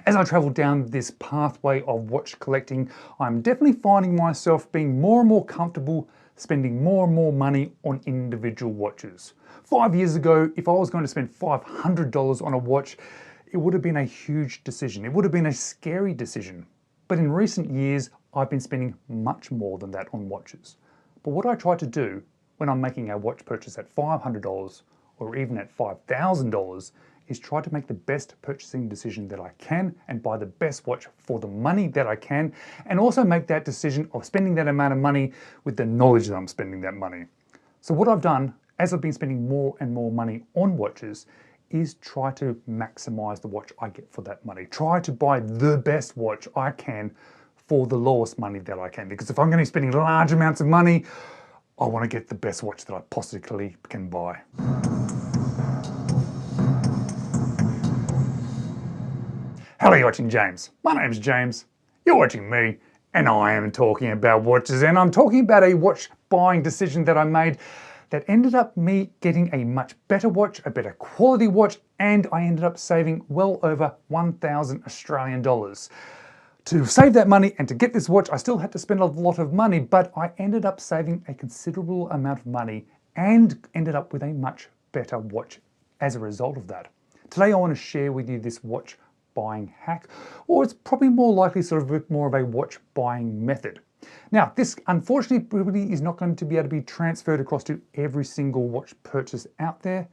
As I travel down this pathway of watch collecting, I'm definitely finding myself being more and more comfortable spending more and more money on individual watches. 5 years ago, if I was going to spend $500 on a watch, it would have been a huge decision. It would have been a scary decision. But in recent years, I've been spending much more than that on watches. But what I try to do when I'm making a watch purchase at $500 or even at $5,000 is try to make the best purchasing decision that I can and buy the best watch for the money that I can, and also make that decision of spending that amount of money with the knowledge that I'm spending that money. So what I've done, as I've been spending more and more money on watches, is try to maximize the watch I get for that money. Try to buy the best watch I can for the lowest money that I can. Because if I'm going to be spending large amounts of money, I want to get the best watch that I possibly can buy. Hello, you're watching James. My name's James, you're watching me, and I am talking about watches, and I'm talking about a watch buying decision that I made that ended up me getting a much better watch, a better quality watch, and I ended up saving well over 1,000 Australian dollars. To save that money and to get this watch, I still had to spend a lot of money, but I ended up saving a considerable amount of money and ended up with a much better watch as a result of that. Today I want to share with you this watch buying hack, or it's probably more likely sort of a bit more of a watch buying method. Now, this unfortunately probably is not going to be able to be transferred across to every single watch purchase out there,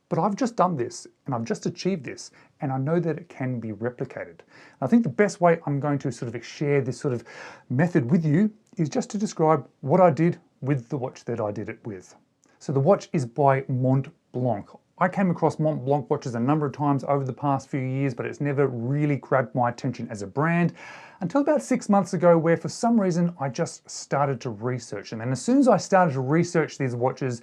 but I've just done this and I've just achieved this, and I know that it can be replicated. I think the best way I'm going to sort of share this sort of method with you is just to describe what I did with the watch that I did it with. So the watch is by Montblanc. I came across Montblanc watches a number of times over the past few years, but it's never really grabbed my attention as a brand until about 6 months ago, where for some reason I just started to research them. And as soon as I started to research these watches,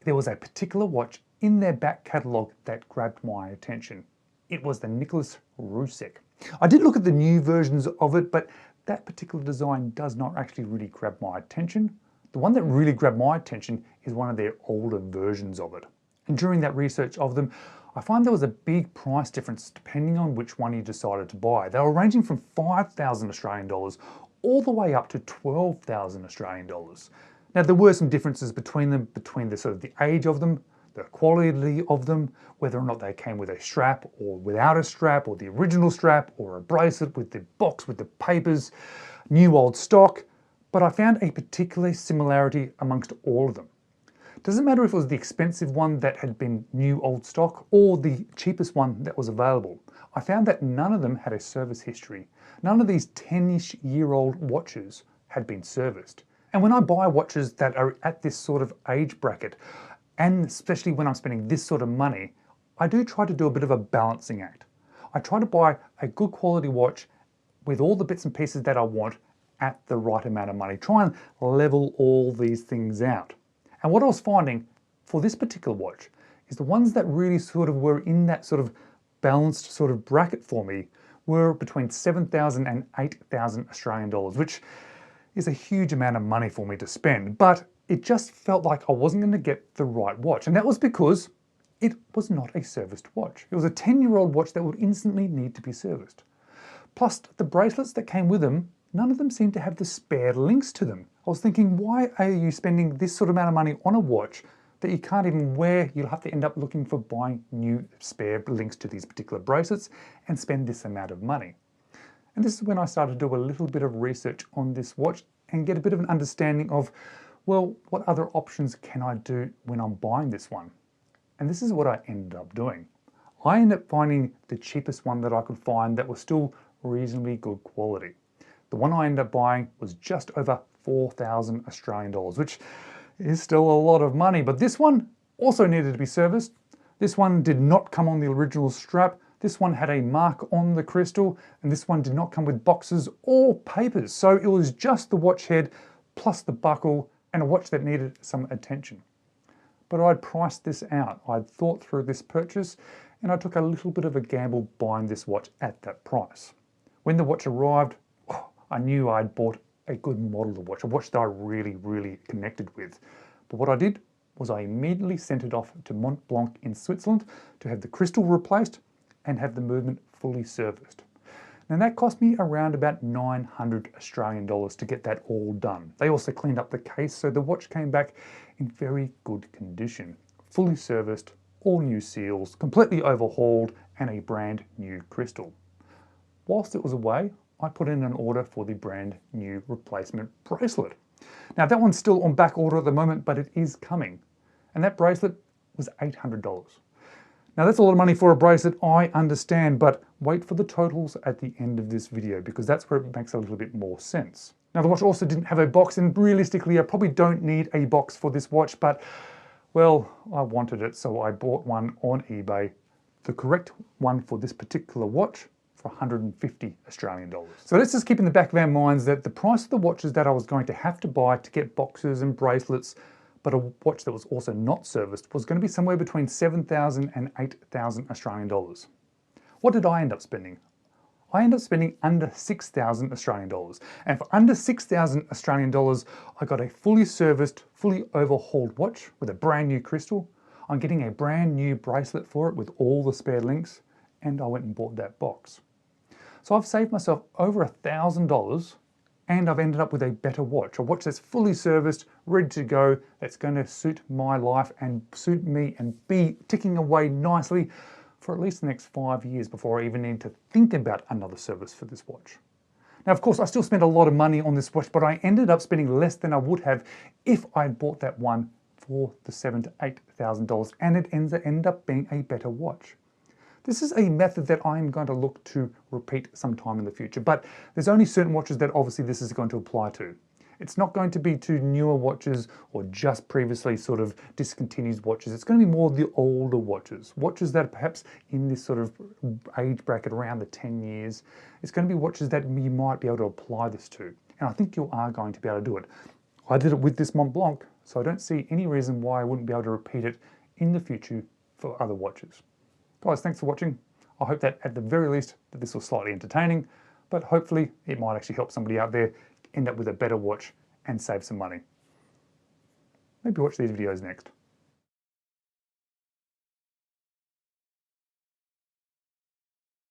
there was a particular watch in their back catalogue that grabbed my attention. It was the Nicholas Roussek. I did look at the new versions of it, but that particular design does not actually really grab my attention. The one that really grabbed my attention is one of their older versions of it. And during that research of them, I find there was a big price difference depending on which one you decided to buy. They were ranging from 5,000 Australian dollars all the way up to 12,000 Australian dollars. Now, there were some differences between them, between the sort of the age of them, the quality of them, whether or not they came with a strap or without a strap, or the original strap, or a bracelet with the box with the papers, new old stock. But I found a particular similarity amongst all of them. Doesn't matter if it was the expensive one that had been new old stock or the cheapest one that was available. I found that none of them had a service history. None of these 10-ish-year-old watches had been serviced. And when I buy watches that are at this sort of age bracket, and especially when I'm spending this sort of money, I do try to do a bit of a balancing act. I try to buy a good quality watch with all the bits and pieces that I want at the right amount of money. Try and level all these things out. And what I was finding for this particular watch is the ones that really sort of were in that sort of balanced sort of bracket for me were between 7,000 and 8,000 Australian dollars, which is a huge amount of money for me to spend. But it just felt like I wasn't going to get the right watch. And that was because it was not a serviced watch. It was a 10-year-old watch that would instantly need to be serviced. Plus, the bracelets that came with them, none of them seemed to have the spare links to them. I was thinking, why are you spending this sort of amount of money on a watch that you can't even wear? You'll have to end up looking for buying new spare links to these particular bracelets and spend this amount of money. And this is when I started to do a little bit of research on this watch and get a bit of an understanding of, well, what other options can I do when I'm buying this one? And this is what I ended up doing. I ended up finding the cheapest one that I could find that was still reasonably good quality. The one I ended up buying was just over 4,000 Australian dollars, which is still a lot of money. But this one also needed to be serviced. This one did not come on the original strap. This one had a mark on the crystal, and this one did not come with boxes or papers. So it was just the watch head plus the buckle, and a watch that needed some attention. But I'd priced this out. I'd thought through this purchase, and I took a little bit of a gamble buying this watch at that price. When the watch arrived, I knew I'd bought a good model of watch, a watch that I really connected with. But what I did was I immediately sent it off to Montblanc in Switzerland to have the crystal replaced and have the movement fully serviced. Now that cost me around about 900 Australian dollars to get that all done. They also cleaned up the case, so the watch came back in very good condition. Fully serviced, all new seals, completely overhauled, and a brand new crystal. Whilst it was away, I put in an order for the brand new replacement bracelet. Now that one's still on back order at the moment, but it is coming. And that bracelet was $800. Now that's a lot of money for a bracelet, I understand, but wait for the totals at the end of this video because that's where it makes a little bit more sense. Now the watch also didn't have a box, and realistically I probably don't need a box for this watch, but well, I wanted it, so I bought one on eBay, the correct one for this particular watch, for 150 Australian dollars. So let's just keep in the back of our minds that the price of the watches that I was going to have to buy to get boxes and bracelets, but a watch that was also not serviced, was going to be somewhere between 7,000 and 8,000 Australian dollars. What did I end up spending? I ended up spending under 6,000 Australian dollars. And for under 6,000 Australian dollars, I got a fully serviced, fully overhauled watch with a brand new crystal. I'm getting a brand new bracelet for it with all the spare links, and I went and bought that box. So I've saved myself over $1,000, and I've ended up with a better watch, a watch that's fully serviced, ready to go, that's going to suit my life and suit me and be ticking away nicely for at least the next 5 years before I even need to think about another service for this watch. Now, of course, I still spent a lot of money on this watch, but I ended up spending less than I would have if I had bought that one for the $7,000 to $8,000, and it ended up being a better watch. This is a method that I'm going to look to repeat sometime in the future, but there's only certain watches that obviously this is going to apply to. It's not going to be to newer watches or just previously sort of discontinued watches. It's going to be more the older watches, watches that are perhaps in this sort of age bracket around the 10 years. It's going to be watches that you might be able to apply this to, and I think you are going to be able to do it. I did it with this Mont Blanc, so I don't see any reason why I wouldn't be able to repeat it in the future for other watches. Guys, thanks for watching. I hope that at the very least that this was slightly entertaining, but hopefully it might actually help somebody out there end up with a better watch and save some money. Maybe watch these videos next.